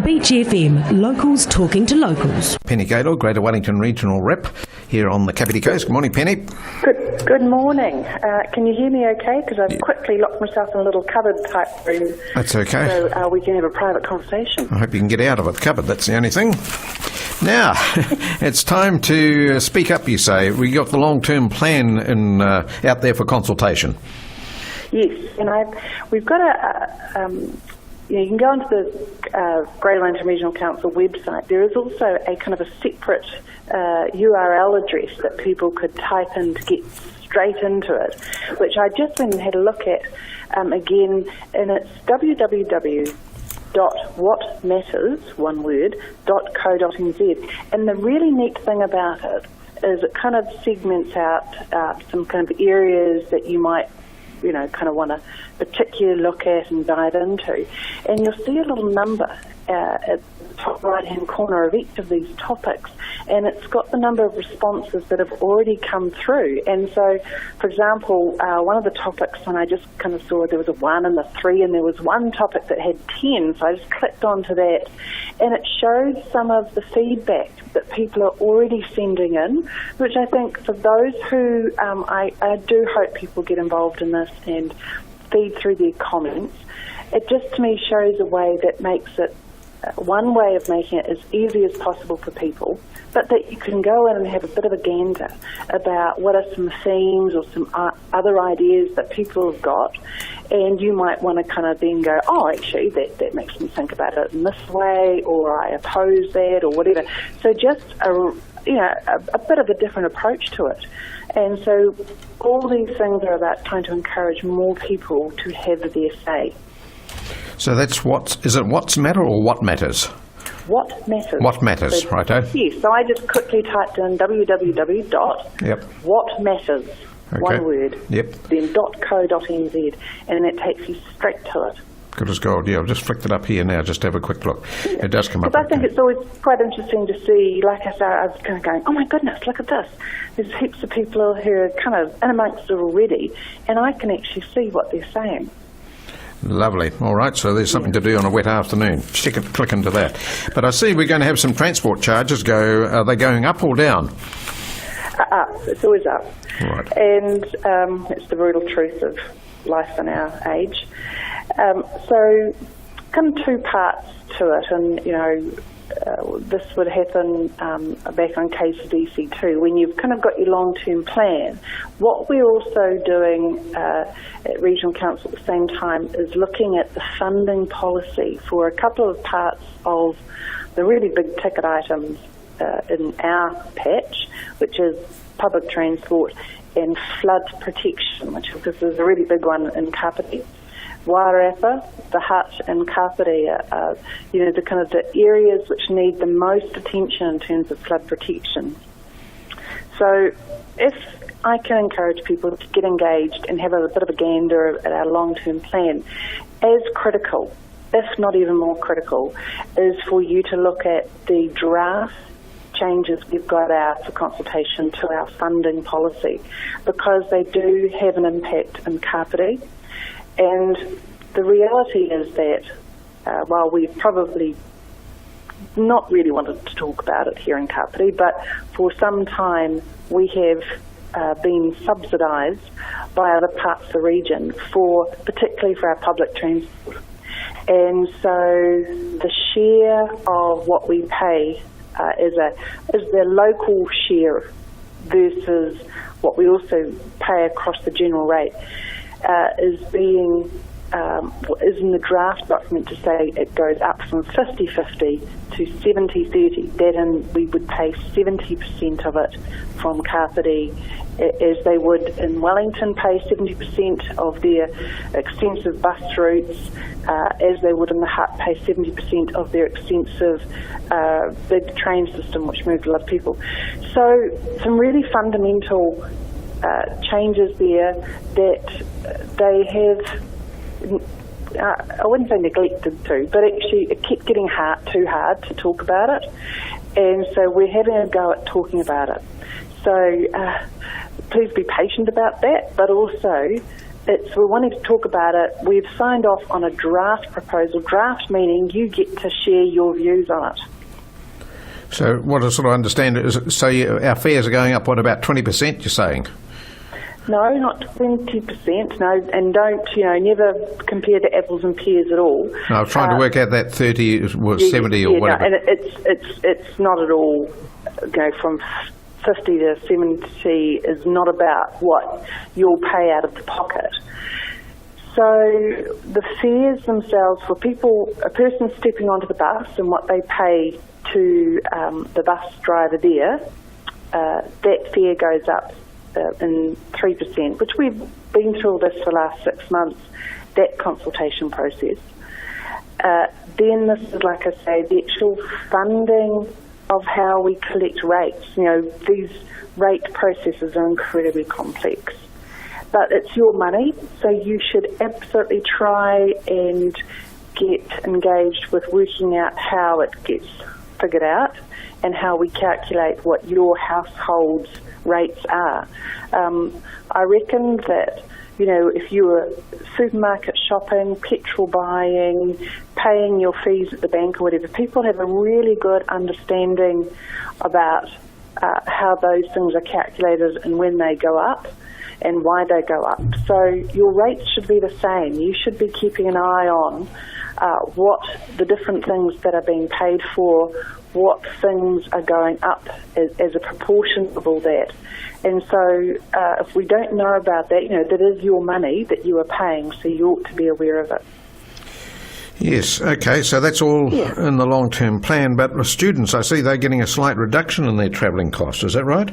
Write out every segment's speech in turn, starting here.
Beach FM, locals talking to locals. Penny Gaylor, Greater Wellington Regional Rep, here on the Kapiti Coast. Good morning, Penny. Good morning. Can you hear me okay? Because I've quickly locked myself in a little cupboard type room. That's okay. So we can have a private conversation. I hope you can get out of the cupboard, that's the only thing. Now, it's time to speak up, you say. We got the long-term plan out there for consultation. Yes, and we've got you can go onto the Greater Wellington Regional Council website. There is also a kind of a separate URL address that people could type in to get straight into it, which I just went and had a look at again, and it's www.whatmatters.co.nz. And the really neat thing about it is it kind of segments out some kind of areas that you might kind of want to particularly look at and dive into. And you'll see a little number at the top right-hand corner of each of these topics, and it's got the number of responses that have already come through. And so, for example, one of the topics, and I just kind of saw there was a 1 and a 3, and there was one topic that had 10, so I just clicked onto that, and it showed some of the feedback that people are already sending in, which I think for those who, I do hope people get involved in this and feed through their comments. It just to me shows a way that makes it, one way of making it as easy as possible for people, but that you can go in and have a bit of a gander about what are some themes or some other ideas that people have got, and you might want to kind of then go, oh, actually, that makes me think about it in this way, or I oppose that, or whatever. So just a bit of a different approach to it. And so all these things are about trying to encourage more people to have their say. So that's is it what's matter or what matters? What matters. What matters, so, righto. Yes, so I just quickly typed in www.whatmatters, okay. One word, then .co.nz, and it takes you straight to it. Good as gold, yeah. I've just flicked it up here now, just to have a quick look. Yeah. It does come up. Because I think it's always quite interesting to see, like I said, I was kind of going, oh my goodness, look at this. There's heaps of people who are kind of in amongst it already, and I can actually see what they're saying. Lovely. All right, so there's something to do on a wet afternoon. Click into that. But I see we're going to have some transport charges go. Are they going up or down? Up. It's always up. Right. And it's the brutal truth of life in our age. So kind of two parts to it, and this would happen back on KCDC too, when you've kind of got your long-term plan. What we're also doing at Regional Council at the same time is looking at the funding policy for a couple of parts of the really big ticket items in our patch, which is public transport and flood protection, which is a really big one in Kapiti. Wairarapa, the Hut and Kapiti are the kind of the areas which need the most attention in terms of flood protection. So if I can encourage people to get engaged and have a bit of a gander at our long-term plan, as critical, if not even more critical, is for you to look at the draft changes we've got out for consultation to our funding policy, because they do have an impact in Kapiti. And the reality is that while we've probably not really wanted to talk about it here in Kapiti, but for some time we have been subsidised by other parts of the region, particularly for our public transport. And so the share of what we pay is the local share versus what we also pay across the general rate. Is in the draft document to say it goes up from 50-50 to 70-30. We would pay 70% of it from Kapiti, as they would in Wellington pay 70% of their extensive bus routes, as they would in the Hut pay 70% of their extensive big train system, which moved a lot of people. So some really fundamental changes there that they have, I wouldn't say neglected to, but actually it kept getting too hard to talk about it, and so we're having a go at talking about it. So please be patient about that, but also we're wanting to talk about it. We've signed off on a draft proposal. Draft meaning you get to share your views on it. So what I sort of understand is, our fares are going up, what, about 20%, you're saying? No, not 20%. No, and don't, never compare the apples and pears at all. No, I was trying to work out that 30 or 70 or whatever. No, and it's not at all, from 50 to 70 is not about what you'll pay out of the pocket. So the fares themselves for a person stepping onto the bus and what they pay to the bus driver there, that fare goes up in 3%, which we've been through this for the last 6 months, that consultation process. Then this is, like I say, the actual funding of how we collect rates. These rate processes are incredibly complex. But it's your money, so you should absolutely try and get engaged with working out how it gets figured out and how we calculate what your household's rates are. I reckon that, if you were supermarket shopping, petrol buying, paying your fees at the bank or whatever, people have a really good understanding about how those things are calculated and when they go up and why they go up. So your rates should be the same. You should be keeping an eye on what the different things that are being paid for, what things are going up as a proportion of all that. And so if we don't know about that, that is your money that you are paying, so you ought to be aware of it. Yes, okay, so that's all in the long-term plan, but the students, I see they're getting a slight reduction in their travelling costs, is that right?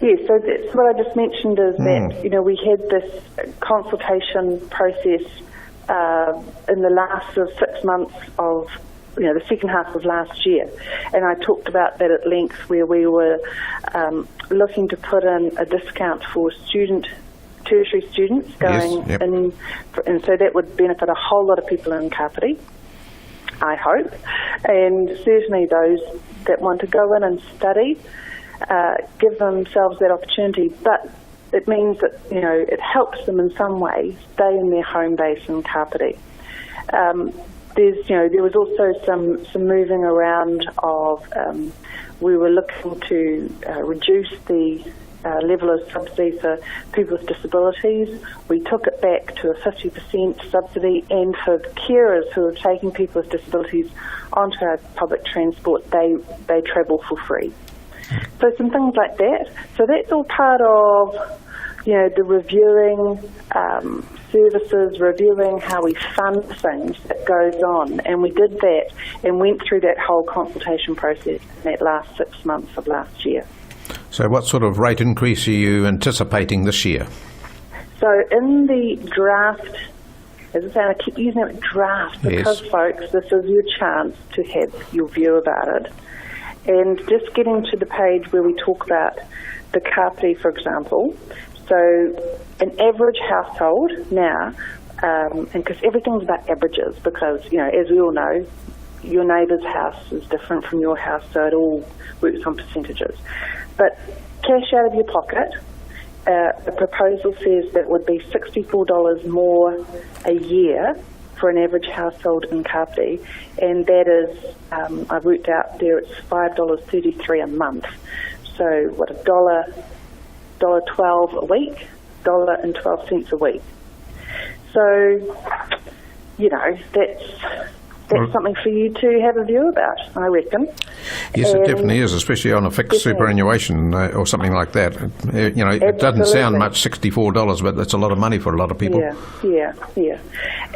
Yes, so that's what I just mentioned is that, we had this consultation process in the last 6 months of the second half of last year. And I talked about that at length, where we were looking to put in a discount for tertiary students going in, and so that would benefit a whole lot of people in Kapiti, I hope, and certainly those that want to go in and study, give themselves that opportunity. But it means that, it helps them in some way stay in their home base in Kapiti. There was also some moving around of, we were looking to reduce the level of subsidy for people with disabilities. We took it back to a 50% subsidy, and for carers who are taking people with disabilities onto our public transport, they travel for free. So some things like that. So that's all part of, the reviewing services, reviewing how we fund things that goes on. And we did that and went through that whole consultation process in that last 6 months of last year. So what sort of rate increase are you anticipating this year? So in the draft, as I say, I keep using it draft because, folks, this is your chance to have your view about it. And just getting to the page where we talk about the Kapiti, for example. So an average household now, and because everything's about averages, because, as we all know, your neighbour's house is different from your house, so it all works on percentages. But cash out of your pocket, the proposal says that would be $64 more a year for an average household in Kapiti, and that is, I've worked out there, it's $5.33 a month. So what, $1.12 a week, $1.12 a week. So, that's something for you to have a view about, I reckon. Yes, it definitely is, especially on a fixed superannuation or something like that. It doesn't sound much, $64, but that's a lot of money for a lot of people. Yeah.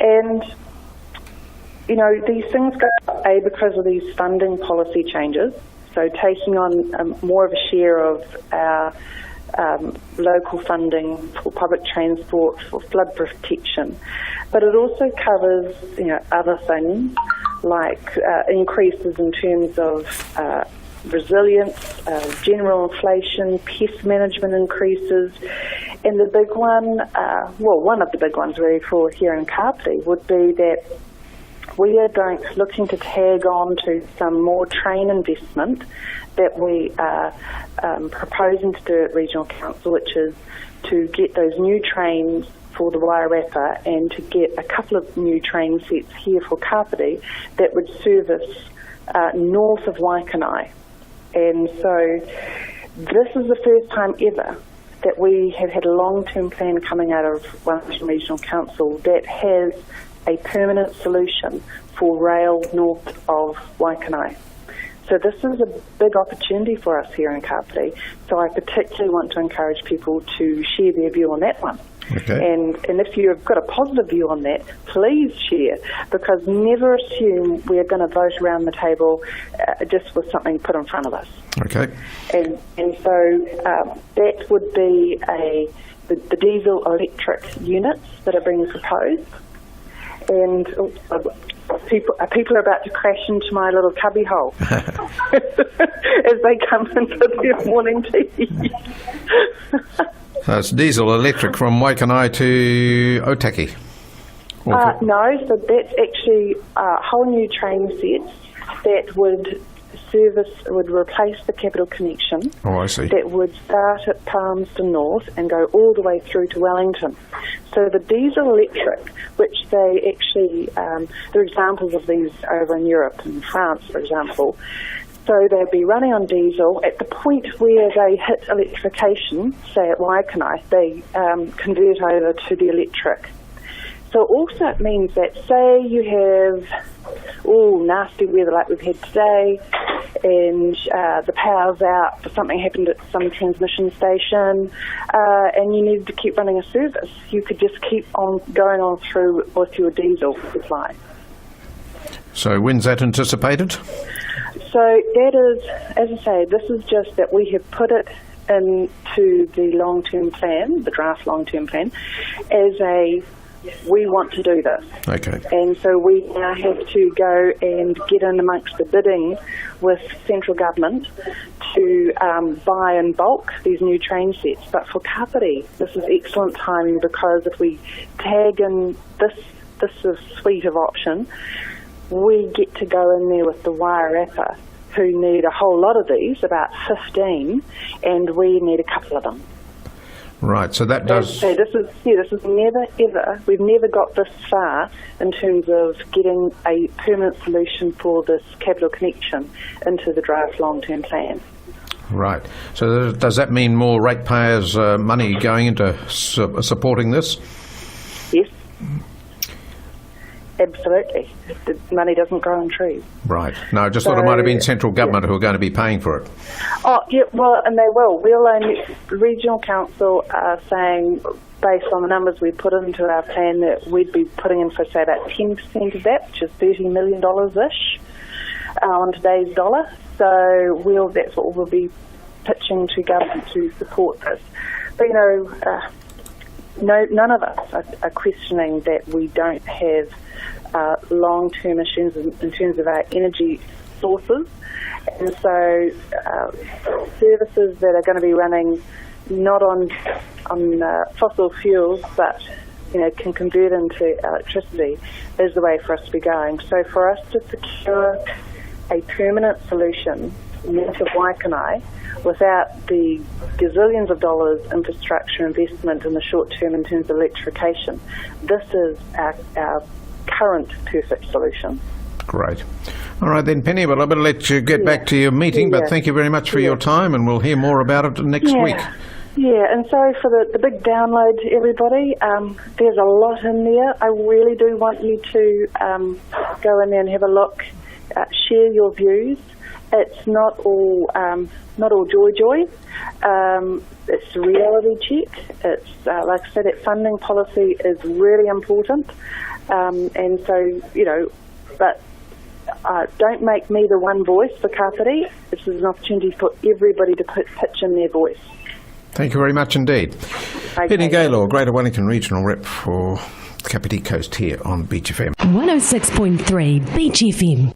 And, these things go up, because of these funding policy changes, so taking on more of a share of our local funding for public transport, for flood protection. But it also covers, other things like increases in terms of resilience, general inflation, pest management increases, and the big one, one of the big ones really for here in Kapiti would be that we are looking to tag on to some more train investment that we are proposing to do at Regional Council, which is to get those new trains for the Wairarapa and to get a couple of new train sets here for Kapiti that would service north of Waikanai. And so this is the first time ever that we have had a long-term plan coming out of Wellington Regional Council that has a permanent solution for rail north of Waikanai. So this is a big opportunity for us here in Kapiti. So I particularly want to encourage people to share their view on that one. Okay. And if you've got a positive view on that, please share, because never assume we're going to vote around the table just with something put in front of us. Okay. And so that would be the diesel electric units that are being proposed. And people are about to crash into my little cubby hole as they come in for their morning tea. So it's diesel electric from Waikanai to Otaki? No, so that's actually whole new train sets that would replace the Capital Connection. Oh, I see. That would start at Palmerston North and go all the way through to Wellington. So the diesel electric, which they actually, there are examples of these over in Europe and France, for example. So they'd be running on diesel. At the point where they hit electrification, say at Waikanai, they convert over to the electric. So also it means that, say you have nasty weather like we've had today, and the power's out, something happened at some transmission station, and you needed to keep running a service, you could just keep on going on through with your diesel supply. So when's that anticipated? So that is, as I say, this is just that we have put it into the long-term plan, the draft long-term plan, as we want to do this. Okay. And so we now have to go and get in amongst the bidding with central government to buy in bulk these new train sets. But for Kapiti, this is excellent timing, because if we tag in this suite of option, we get to go in there with the Wairarapa, who need a whole lot of these, about 15, and we need a couple of them. Right, so that does... So this is never ever, we've never got this far in terms of getting a permanent solution for this Capital Connection into the draft long-term plan. Right. So does that mean more ratepayers' money going into supporting this? Yes. Absolutely. The money doesn't grow on trees. Right. No, I just thought it might have been central government who are going to be paying for it. Oh, yeah, well, and they will. The Regional Council are saying, based on the numbers we put into our plan, that we'd be putting in for, say, about 10% of that, which is $30 million-ish on today's dollar. So that's what we'll be pitching to government to support this. But, none of us are questioning that we don't have long-term issues in terms of our energy sources, and so services that are going to be running not on fossil fuels, but can convert into electricity, is the way for us to be going. So for us to secure a permanent solution north of Waikanai without the gazillions of dollars infrastructure investment in the short term in terms of electrification, this is our current perfect solution. Great. All right then, Penny, well, I better let you get back to your meeting, but thank you very much for your time, and we'll hear more about it next week. Yeah, and sorry for the big download to everybody. There's a lot in there. I really do want you to go in there and have a look, share your views. It's not all joy. It's a reality check. It's like I said, that funding policy is really important, and so but don't make me the one voice for Kapiti. This is an opportunity for everybody to pitch in their voice. Thank you very much indeed. Okay. Penny Gaylor, Greater Wellington Regional Rep for Kapiti Coast here on Beach FM. 106.3 Beach FM.